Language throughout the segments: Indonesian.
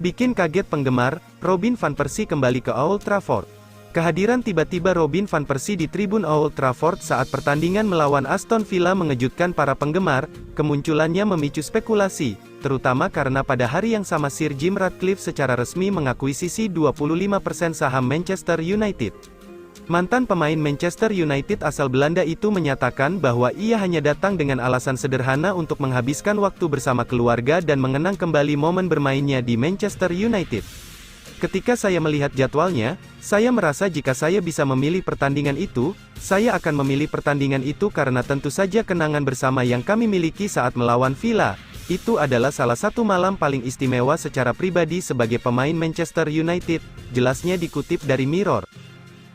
Bikin kaget penggemar, Robin van Persie kembali ke Old Trafford. Kehadiran tiba-tiba Robin van Persie di tribun Old Trafford saat pertandingan melawan Aston Villa mengejutkan para penggemar. Kemunculannya memicu spekulasi, terutama karena pada hari yang sama Sir Jim Ratcliffe secara resmi mengakuisisi 25% saham Manchester United. Mantan pemain Manchester United asal Belanda itu menyatakan bahwa ia hanya datang dengan alasan sederhana untuk menghabiskan waktu bersama keluarga dan mengenang kembali momen bermainnya di Manchester United. Ketika saya melihat jadwalnya, saya merasa jika saya bisa memilih pertandingan itu, saya akan memilih pertandingan itu karena tentu saja kenangan bersama yang kami miliki saat melawan Villa. Itu adalah salah satu malam paling istimewa secara pribadi sebagai pemain Manchester United, jelasnya dikutip dari Mirror.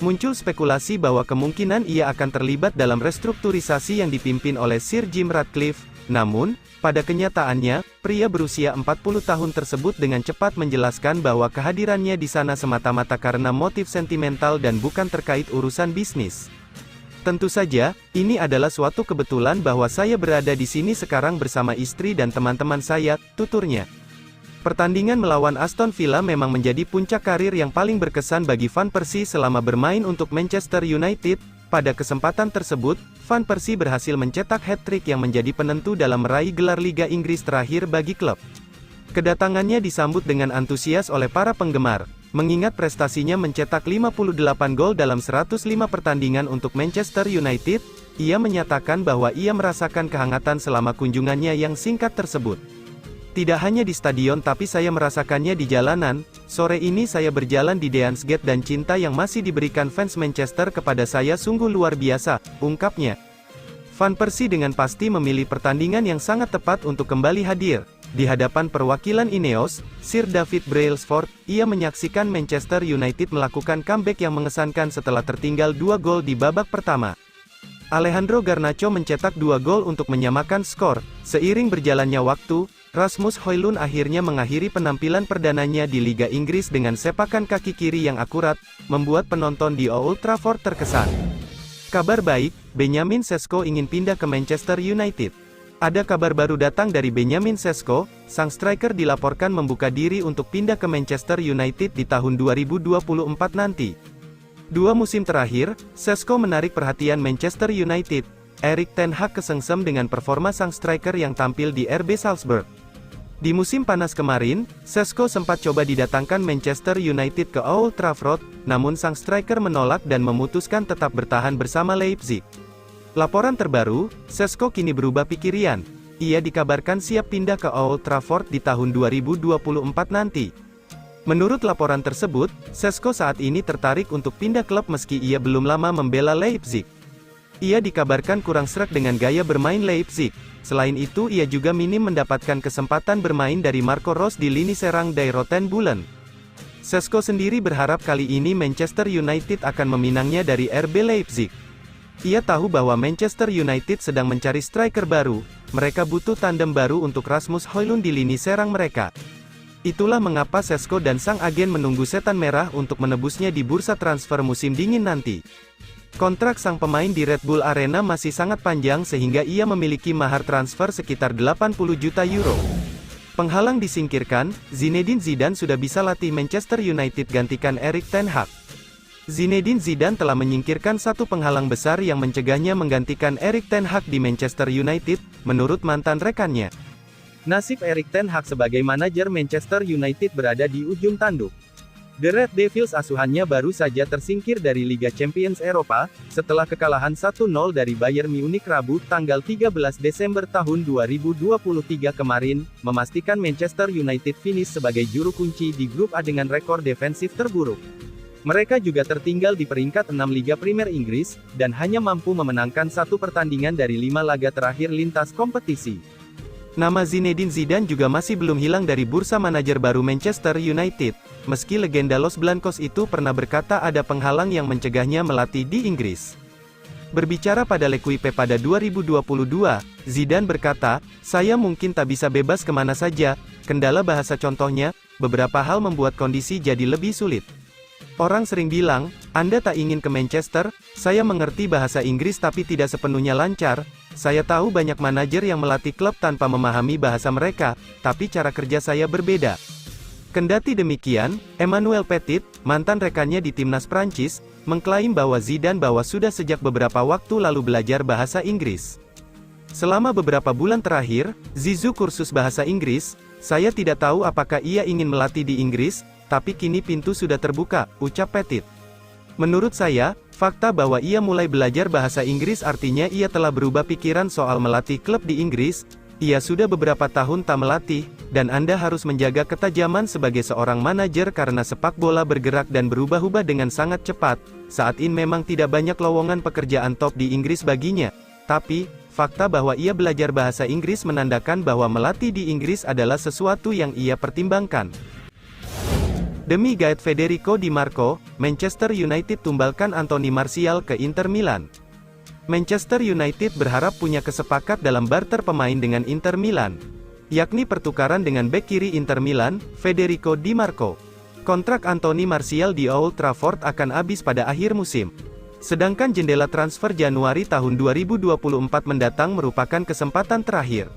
Muncul spekulasi bahwa kemungkinan ia akan terlibat dalam restrukturisasi yang dipimpin oleh Sir Jim Ratcliffe. Namun, pada kenyataannya, pria berusia 40 tahun tersebut dengan cepat menjelaskan bahwa kehadirannya di sana semata-mata karena motif sentimental dan bukan terkait urusan bisnis. Tentu saja, ini adalah suatu kebetulan bahwa saya berada di sini sekarang bersama istri dan teman-teman saya, tuturnya. Pertandingan melawan Aston Villa memang menjadi puncak karir yang paling berkesan bagi Van Persie selama bermain untuk Manchester United. Pada kesempatan tersebut, Van Persie berhasil mencetak hat-trick yang menjadi penentu dalam meraih gelar Liga Inggris terakhir bagi klub. Kedatangannya disambut dengan antusias oleh para penggemar, mengingat prestasinya mencetak 58 gol dalam 105 pertandingan untuk Manchester United. Ia menyatakan bahwa ia merasakan kehangatan selama kunjungannya yang singkat tersebut. Tidak hanya di stadion tapi saya merasakannya di jalanan. Sore ini saya berjalan di Deans Gate dan cinta yang masih diberikan fans Manchester kepada saya sungguh luar biasa, ungkapnya. Van Persie dengan pasti memilih pertandingan yang sangat tepat untuk kembali hadir. Di hadapan perwakilan Ineos, Sir David Brailsford, ia menyaksikan Manchester United melakukan comeback yang mengesankan setelah tertinggal 2 gol di babak pertama. Alejandro Garnacho mencetak 2 gol untuk menyamakan skor. Seiring berjalannya waktu, Rasmus Højlund akhirnya mengakhiri penampilan perdananya di Liga Inggris dengan sepakan kaki kiri yang akurat, membuat penonton di Old Trafford terkesan. Kabar baik, Benjamin Sesko ingin pindah ke Manchester United. Ada kabar baru datang dari Benjamin Sesko, sang striker dilaporkan membuka diri untuk pindah ke Manchester United di tahun 2024 nanti. 2 musim terakhir, Sesko menarik perhatian Manchester United. Erik ten Hag kesengsem dengan performa sang striker yang tampil di RB Salzburg. Di musim panas kemarin, Sesko sempat coba didatangkan Manchester United ke Old Trafford, namun sang striker menolak dan memutuskan tetap bertahan bersama Leipzig. Laporan terbaru, Sesko kini berubah pikiran. Ia dikabarkan siap pindah ke Old Trafford di tahun 2024 nanti. Menurut laporan tersebut, Sesko saat ini tertarik untuk pindah klub meski ia belum lama membela Leipzig. Ia dikabarkan kurang sreg dengan gaya bermain Leipzig. Selain itu ia juga minim mendapatkan kesempatan bermain dari Marco Rose di lini serang Die Roten Bulen. Sesko sendiri berharap kali ini Manchester United akan meminangnya dari RB Leipzig. Ia tahu bahwa Manchester United sedang mencari striker baru, mereka butuh tandem baru untuk Rasmus Højlund di lini serang mereka. Itulah mengapa Sesko dan sang agen menunggu setan merah untuk menebusnya di bursa transfer musim dingin nanti. Kontrak sang pemain di Red Bull Arena masih sangat panjang sehingga ia memiliki mahar transfer sekitar 80 juta euro. Penghalang disingkirkan, Zinedine Zidane sudah bisa latih Manchester United gantikan Erik ten Hag. Zinedine Zidane telah menyingkirkan satu penghalang besar yang mencegahnya menggantikan Erik ten Hag di Manchester United, menurut mantan rekannya. Nasib Erik ten Hag sebagai manajer Manchester United berada di ujung tanduk. The Red Devils asuhannya baru saja tersingkir dari Liga Champions Eropa, setelah kekalahan 1-0 dari Bayern Munich Rabu, tanggal 13 Desember tahun 2023 kemarin, memastikan Manchester United finish sebagai juru kunci di grup A dengan rekor defensif terburuk. Mereka juga tertinggal di peringkat 6 Liga Premier Inggris, dan hanya mampu memenangkan 1 pertandingan dari 5 laga terakhir lintas kompetisi. Nama Zinedine Zidane juga masih belum hilang dari bursa manajer baru Manchester United, meski legenda Los Blancos itu pernah berkata ada penghalang yang mencegahnya melatih di Inggris. Berbicara pada L'Equipe pada 2022, Zidane berkata, "Saya mungkin tak bisa bebas kemana saja, kendala bahasa contohnya, beberapa hal membuat kondisi jadi lebih sulit. Orang sering bilang, Anda tak ingin ke Manchester, saya mengerti bahasa Inggris tapi tidak sepenuhnya lancar. Saya tahu banyak manajer yang melatih klub tanpa memahami bahasa mereka, tapi cara kerja saya berbeda." Kendati demikian, Emmanuel Petit, mantan rekannya di timnas Prancis, mengklaim bahwa Zidane sudah sejak beberapa waktu lalu belajar bahasa Inggris. Selama beberapa bulan terakhir, Zizou kursus bahasa Inggris. Saya tidak tahu apakah ia ingin melatih di Inggris, tapi kini pintu sudah terbuka, ucap Petit. Menurut saya, fakta bahwa ia mulai belajar bahasa Inggris artinya ia telah berubah pikiran soal melatih klub di Inggris. Ia sudah beberapa tahun tak melatih, dan Anda harus menjaga ketajaman sebagai seorang manajer karena sepak bola bergerak dan berubah-ubah dengan sangat cepat. Saat ini memang tidak banyak lowongan pekerjaan top di Inggris baginya. Tapi, fakta bahwa ia belajar bahasa Inggris menandakan bahwa melatih di Inggris adalah sesuatu yang ia pertimbangkan. Demi guide Federico Di Marco, Manchester United tumbalkan Anthony Martial ke Inter Milan. Manchester United berharap punya kesepakat dalam barter pemain dengan Inter Milan, yakni pertukaran dengan bek kiri Inter Milan, Federico Di Marco. Kontrak Anthony Martial di Old Trafford akan habis pada akhir musim. Sedangkan jendela transfer Januari tahun 2024 mendatang merupakan kesempatan terakhir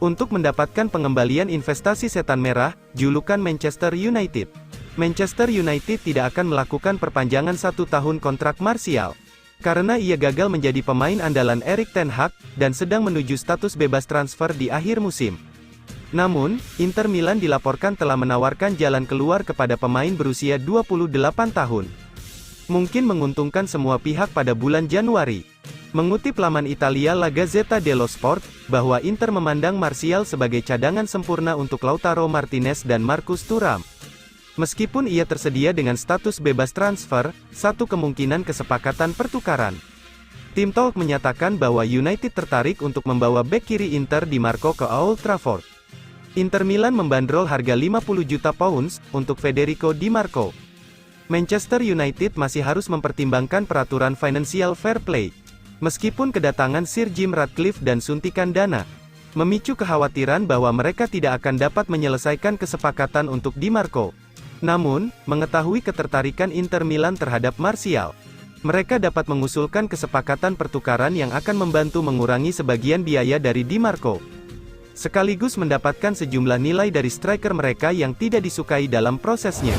untuk mendapatkan pengembalian investasi setan merah, julukan Manchester United. Manchester United tidak akan melakukan perpanjangan 1 tahun kontrak Martial, karena ia gagal menjadi pemain andalan Erik ten Hag, dan sedang menuju status bebas transfer di akhir musim. Namun, Inter Milan dilaporkan telah menawarkan jalan keluar kepada pemain berusia 28 tahun. Mungkin menguntungkan semua pihak pada bulan Januari. Mengutip laman Italia La Gazzetta dello Sport, bahwa Inter memandang Martial sebagai cadangan sempurna untuk Lautaro Martinez dan Marcus Thuram. Meskipun ia tersedia dengan status bebas transfer, satu kemungkinan kesepakatan pertukaran. Tim Talk menyatakan bahwa United tertarik untuk membawa bek kiri Inter Di Marco ke Old Trafford. Inter Milan membandrol harga 50 juta pounds untuk Federico Di Marco. Manchester United masih harus mempertimbangkan peraturan financial fair play. Meskipun kedatangan Sir Jim Ratcliffe dan suntikan dana memicu kekhawatiran bahwa mereka tidak akan dapat menyelesaikan kesepakatan untuk Di Marco. Namun, mengetahui ketertarikan Inter Milan terhadap Martial, mereka dapat mengusulkan kesepakatan pertukaran yang akan membantu mengurangi sebagian biaya dari Di Marco, sekaligus mendapatkan sejumlah nilai dari striker mereka yang tidak disukai dalam prosesnya.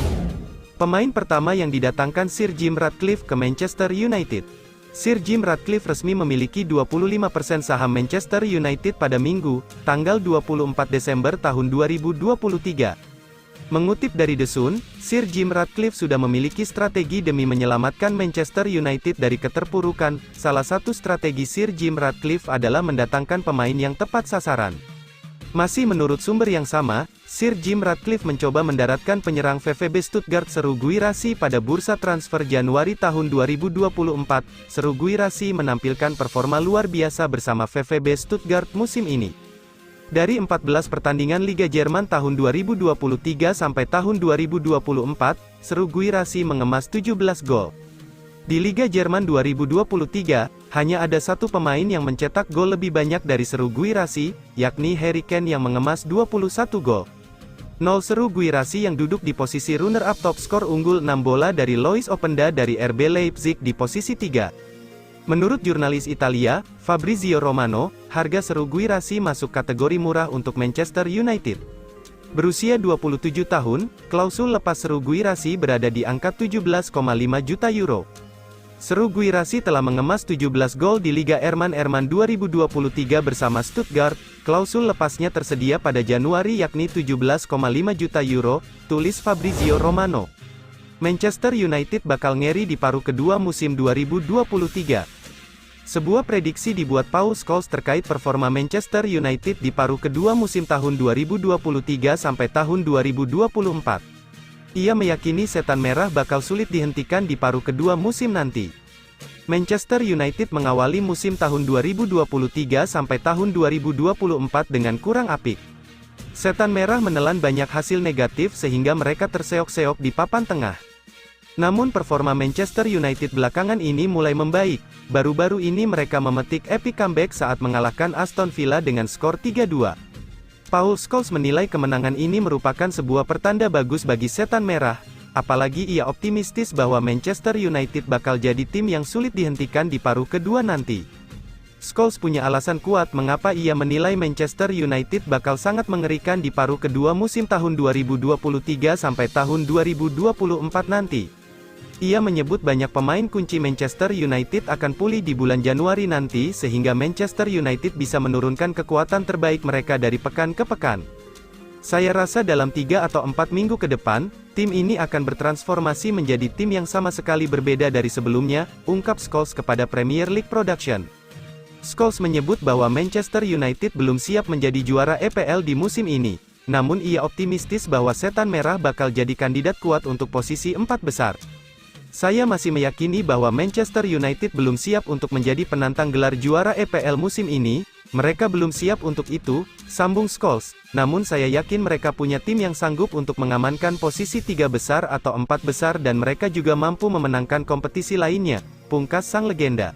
Pemain pertama yang didatangkan Sir Jim Ratcliffe ke Manchester United. Sir Jim Ratcliffe resmi memiliki 25% saham Manchester United pada Minggu, tanggal 24 Desember tahun 2023. Mengutip dari The Sun, Sir Jim Ratcliffe sudah memiliki strategi demi menyelamatkan Manchester United dari keterpurukan. Salah satu strategi Sir Jim Ratcliffe adalah mendatangkan pemain yang tepat sasaran. Masih menurut sumber yang sama, Sir Jim Ratcliffe mencoba mendaratkan penyerang VfB Stuttgart Seru Guirassy pada bursa transfer Januari tahun 2024. Seru Guirassy menampilkan performa luar biasa bersama VfB Stuttgart musim ini. Dari 14 pertandingan Liga Jerman tahun 2023 sampai tahun 2024, Seru Guirassy mengemas 17 gol. Di Liga Jerman 2023, hanya ada satu pemain yang mencetak gol lebih banyak dari Seru Guirassy, yakni Harry Kane yang mengemas 21 gol. Seru Guirassy yang duduk di posisi runner-up top skor unggul 6 bola dari Lois Openda dari RB Leipzig di posisi 3. Menurut jurnalis Italia, Fabrizio Romano, harga Seru Guirassy masuk kategori murah untuk Manchester United. Berusia 27 tahun, klausul lepas Seru Guirassy berada di angka 17,5 juta euro. Seru Guirassy telah mengemas 17 gol di Liga Erman 2023 bersama Stuttgart. Klausul lepasnya tersedia pada Januari yakni 17,5 juta euro, tulis Fabrizio Romano. Manchester United bakal ngeri di paruh kedua musim 2023. Sebuah prediksi dibuat Paul Scholes terkait performa Manchester United di paruh kedua musim tahun 2023 sampai tahun 2024. Ia meyakini setan merah bakal sulit dihentikan di paruh kedua musim nanti. Manchester United mengawali musim tahun 2023 sampai tahun 2024 dengan kurang apik. Setan merah menelan banyak hasil negatif sehingga mereka terseok-seok di papan tengah. Namun performa Manchester United belakangan ini mulai membaik. Baru-baru ini mereka memetik epic comeback saat mengalahkan Aston Villa dengan skor 3-2. Paul Scholes menilai kemenangan ini merupakan sebuah pertanda bagus bagi setan merah, apalagi ia optimistis bahwa Manchester United bakal jadi tim yang sulit dihentikan di paruh kedua nanti. Scholes punya alasan kuat mengapa ia menilai Manchester United bakal sangat mengerikan di paruh kedua musim tahun 2023 sampai tahun 2024 nanti. Ia menyebut banyak pemain kunci Manchester United akan pulih di bulan Januari nanti sehingga Manchester United bisa menurunkan kekuatan terbaik mereka dari pekan ke pekan. Saya rasa dalam 3 atau 4 minggu ke depan, tim ini akan bertransformasi menjadi tim yang sama sekali berbeda dari sebelumnya, ungkap Scholes kepada Premier League Production. Scholes menyebut bahwa Manchester United belum siap menjadi juara EPL di musim ini. Namun ia optimistis bahwa Setan Merah bakal jadi kandidat kuat untuk posisi 4 besar. Saya masih meyakini bahwa Manchester United belum siap untuk menjadi penantang gelar juara EPL musim ini. Mereka belum siap untuk itu, sambung Scholes. Namun saya yakin mereka punya tim yang sanggup untuk mengamankan posisi 3 besar atau 4 besar dan mereka juga mampu memenangkan kompetisi lainnya, pungkas sang legenda.